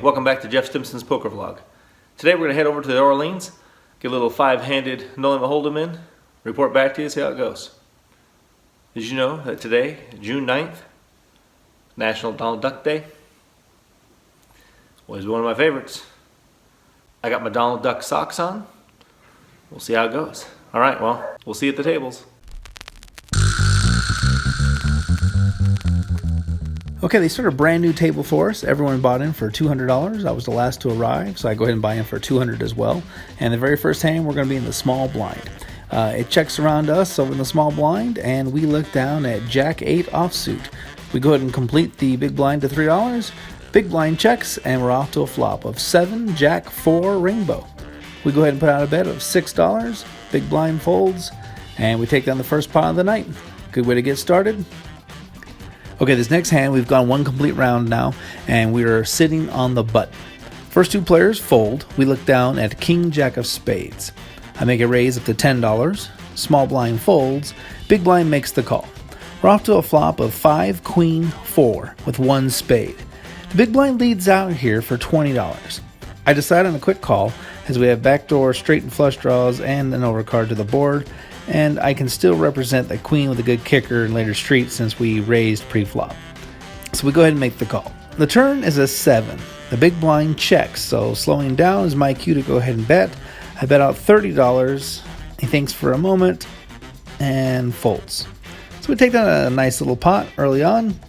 welcome back to Jeff Stimson's Poker Vlog. Today we're going to head over to the Orleans, get a little five-handed no-limit hold'em in, report back to you, see how it goes. Did you know that today, June 9th, National Donald Duck Day? Always one of my favorites. I got my Donald Duck socks on. We'll see how it goes. All right, well, we'll see you at the tables. Okay, they started a brand new table for us. Everyone bought in for $200. I was the last to arrive, so I go ahead and buy in for $200 as well. And the very first hand, we're going to be in the small blind. It checks around us over in the small blind, and we look down at Jack 8 offsuit. We go ahead and complete the big blind to $3. Big blind checks, and we're off to a flop of 7, Jack 4, rainbow. We go ahead and put out a bet of $6. Big blind folds, and we take down the first pot of the night. Good way to get started. Okay, this next hand, we've gone one complete round now, and we are sitting on the button. First two players fold. We look down at King Jack of spades. I make a raise up to $10. Small blind folds. Big blind makes the call. We're off to a flop of 5, Queen, 4 with 1 spade. The big blind leads out here for $20. I decide on a quick call as we have backdoor straight and flush draws and an overcard to the board, and I can still represent the queen with a good kicker in later street since we raised pre-flop. So we go ahead and make the call. The turn is a 7. The big blind checks, so slowing down is my cue to go ahead and bet. I bet out $30. He thinks for a moment and folds. So we take down a nice little pot early on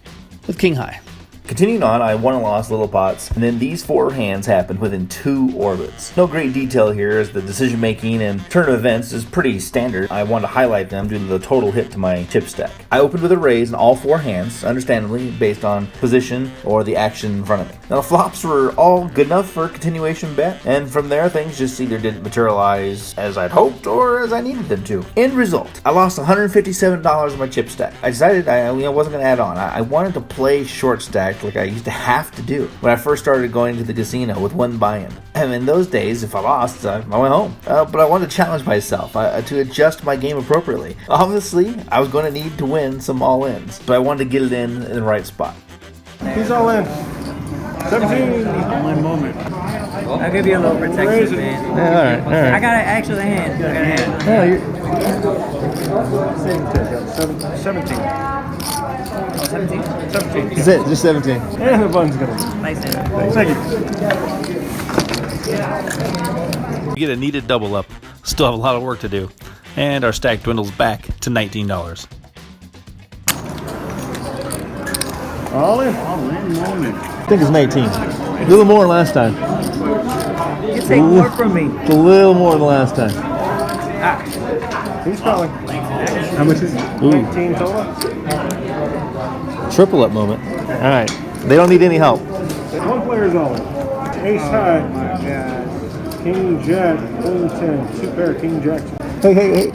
with king high. Continuing on, I won and lost little pots, and then these 4 hands happened within 2 orbits. No great detail here as the decision making and turn of events is pretty standard. I wanted to highlight them due to the total hit to my chip stack. I opened with a raise in all 4 hands, understandably based on position or the action in front of me. Now the flops were all good enough for a continuation bet, and from there things just either didn't materialize as I'd hoped or as I needed them to. End result, I lost $157 on my chip stack. I decided I wasn't going to add on. I wanted to play short stack like I used to have to do when I first started going to the casino with 1 buy-in. And in those days, if I lost, I went home. But I wanted to challenge myself to adjust my game appropriately. Obviously, I was going to need to win some all-ins, but I wanted to get it in the right spot. He's all in. 17. One moment. I'll give you a little protection, man. Yeah, all right. I got an actual hand. I got a hand. 17. 17. 17. That's it, just 17. And the button's gonna. Nice hand. Thank you. We get a needed double up. Still have a lot of work to do. And our stack dwindles back to $19. All in. Moment. I think it's 19. A little more than last time. You take more from me. A little more than last time. He's calling. How much is it? 19 total? Triple up moment. All right. They don't need any help. 1 player's all in. Ace high. King Jack, Queen 10. 2 pair, King Jack. Hey.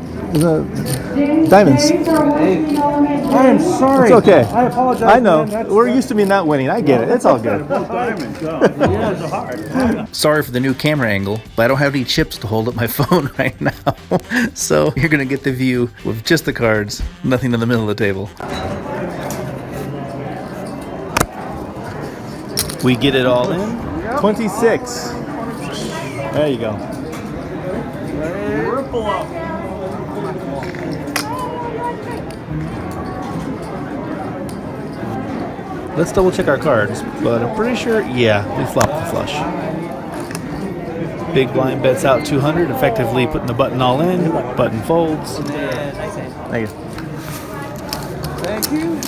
Diamonds. I am sorry. It's okay. I apologize. I know. Man. We're used to me not winning. I get it. It's all good. Diamonds. Yeah, it's hard. Sorry for the new camera angle, but I don't have any chips to hold up my phone right now. So you're going to get the view with just the cards, nothing in the middle of the table. We get it all in. 26. There you go. Ripple up. Let's double check our cards, but I'm pretty sure, yeah, we flopped the flush. Big blind bets out 200, effectively putting the button all in. Button folds. Thank you. Thank you.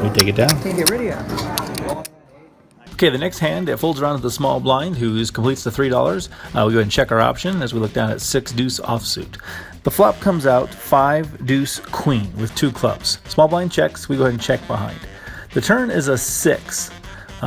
We take it down. Can't get rid of you. Okay, the next hand, it folds around to the small blind, who completes the $3. We go ahead and check our option as we look down at 6 deuce offsuit. The flop comes out 5 deuce queen with 2 clubs. Small blind checks, we go ahead and check behind. The turn is a 6.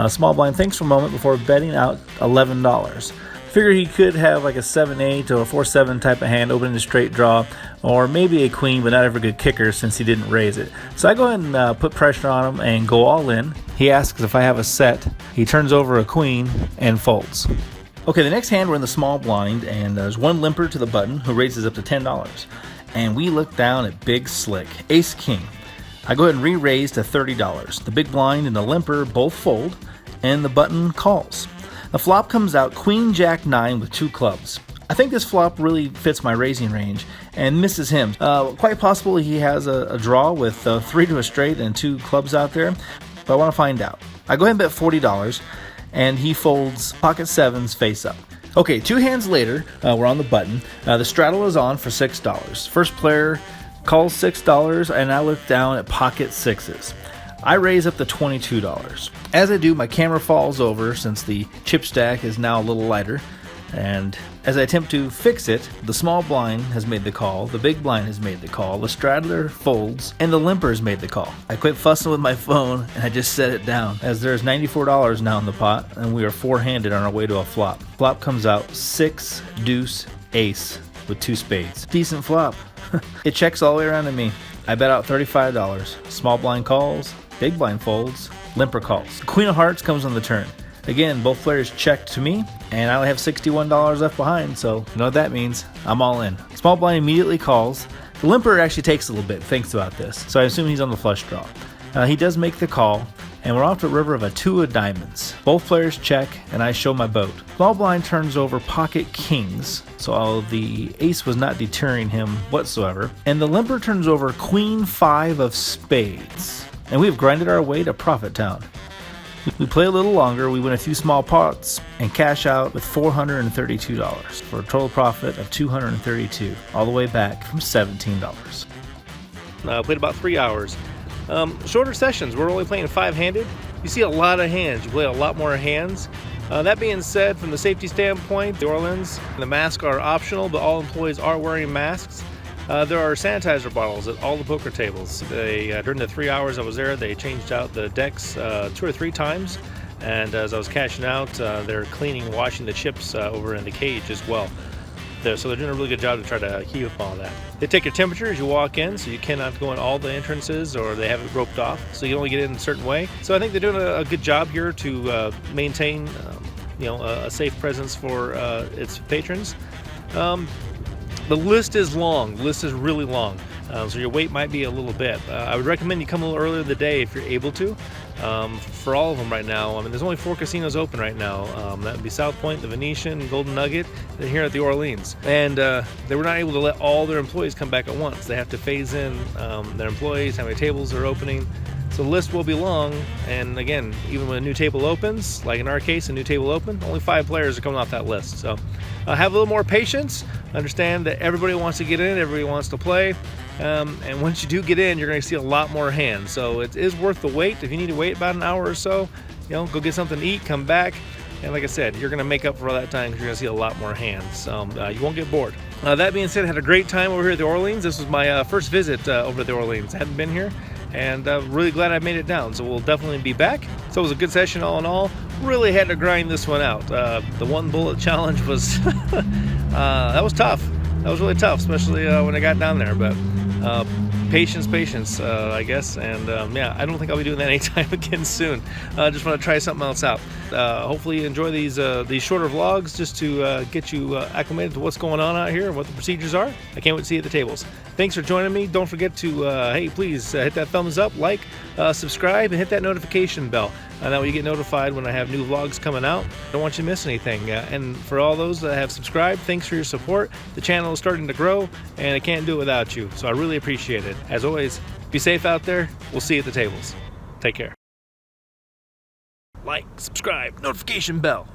Small blind thinks for a moment before betting out $11. Figure he could have like a 7-8 or a 4-7 type of hand opening a straight draw, or maybe a queen, but not ever a good kicker since he didn't raise it. So I go ahead and put pressure on him and go all in. He asks if I have a set. He turns over a queen and folds. Okay, the next hand we're in the small blind, and there's 1 limper to the button who raises up to $10. And we look down at Big Slick, Ace King. I go ahead and re-raise to $30. The big blind and the limper both fold, and the button calls. The flop comes out Queen Jack 9 with 2 clubs. I think this flop really fits my raising range and misses him. Quite possible he has a draw with 3 to a straight and 2 clubs out there, but I want to find out. I go ahead and bet $40, and he folds pocket 7s face up. Okay, 2 hands later, we're on the button. The straddle is on for $6. First player calls $6, and I look down at pocket 6s. I raise up to $22. As I do, my camera falls over since the chip stack is now a little lighter. And as I attempt to fix it, the small blind has made the call, the big blind has made the call, the straddler folds, and the limper has made the call. I quit fussing with my phone and I just set it down, as there's $94 now in the pot, and we are 4-handed on our way to a flop. Flop comes out 6, deuce, ace with 2 spades. Decent flop. It checks all the way around to me. I bet out $35. Small blind calls, big blind folds, limper calls. Queen of hearts comes on the turn. Again, both players checked to me, and I only have $61 left behind, so you know what that means. I'm all in. Small blind immediately calls. The limper actually takes a little bit, thinks about this, so I assume he's on the flush draw. He does make the call, and we're off to a river of a 2 of diamonds. Both players check, and I show my boat. Small blind turns over pocket kings, so the ace was not deterring him whatsoever, and the limper turns over queen 5 of spades, and we have grinded our way to Profit Town. We play a little longer, we win a few small pots, and cash out with $432 for a total profit of $232, all the way back from $17. Played about 3 hours. Shorter sessions, we're only playing 5-handed. You see a lot of hands, you play a lot more hands. That being said, from the safety standpoint, the Orleans, the masks are optional, but all employees are wearing masks. There are sanitizer bottles at all the poker tables. During the 3 hours I was there, they changed out the decks 2 or 3 times. And as I was cashing out, they're cleaning, washing the chips over in the cage as well. So they're doing a really good job to try to keep up all that. They take your temperature as you walk in, so you cannot go in all the entrances, or they have it roped off, so you can only get in a certain way. So I think they're doing a good job here to maintain a safe presence for its patrons. The list is long. The list is really long, so your wait might be a little bit. I would recommend you come a little earlier in the day if you're able to. For all of them right now, I mean, there's only 4 casinos open right now. That would be South Point, the Venetian, Golden Nugget, and here at the Orleans. And they were not able to let all their employees come back at once. They have to phase in their employees, how many tables are opening. So the list will be long, and again, even when a new table opens, like in our case, a new table opened, only 5 players are coming off that list. So have a little more patience. Understand that everybody wants to get in, everybody wants to play, and once you do get in, you're going to see a lot more hands. So it is worth the wait. If you need to wait about an hour or so, go get something to eat, come back, and like I said, you're going to make up for all that time because you're going to see a lot more hands. So you won't get bored. That being said, I had a great time over here at the Orleans. This was my first visit over at the Orleans. I hadn't been here, and really glad I made it down. So we'll definitely be back. So it was a good session all in all. Really had to grind this one out. The 1 bullet challenge was that was tough. That was really tough, especially when I got down there. But patience, I guess. And I don't think I'll be doing that anytime again soon. Just want to try something else out. Hopefully you enjoy these shorter vlogs just to get you acclimated to what's going on out here and what the procedures are. I can't wait to see you at the tables. Thanks for joining me. Don't forget to, please hit that thumbs up, like, subscribe, and hit that notification bell. That way you get notified when I have new vlogs coming out. Don't want you to miss anything. And for all those that have subscribed, thanks for your support. The channel is starting to grow, and I can't do it without you. So I really appreciate it. As always, be safe out there. We'll see you at the tables. Take care. Like, subscribe, notification bell.